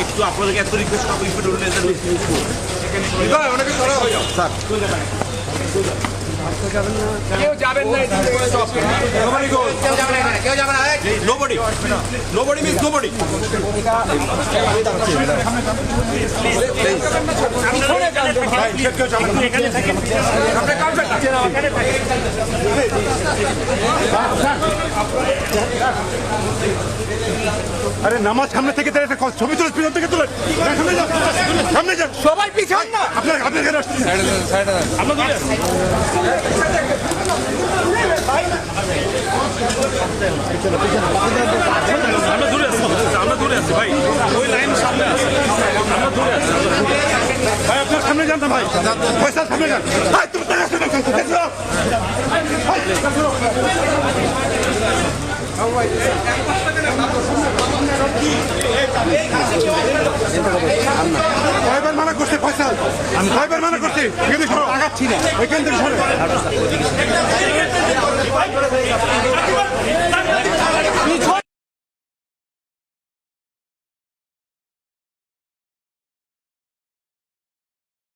একটু আপনাদেরকে এত রিকোয়েস্ট করবো অনেকে সরা হয়ে যাও স্যার কেউ যাবেন না কেউ যাবে না নোবডি নোবডি মিন্স নোবডি আরে নামাজ সামনে থেকে ছবি তুলে পিছন থেকে তুলে সামনে যান সবাই পিছন না আপনার আমরা দূরে আছি ভাই ওই লাইন সামনে আছে আমরা দূরে আছি ভাই আপনার সামনে যান না ভাই পয়সা সামনে যান ভাই তুমি কয়বার মানা করছে ফয়সাল আমি কয়বার মানা করছি এখানে আগাচ্ছি না ওইখান থেকে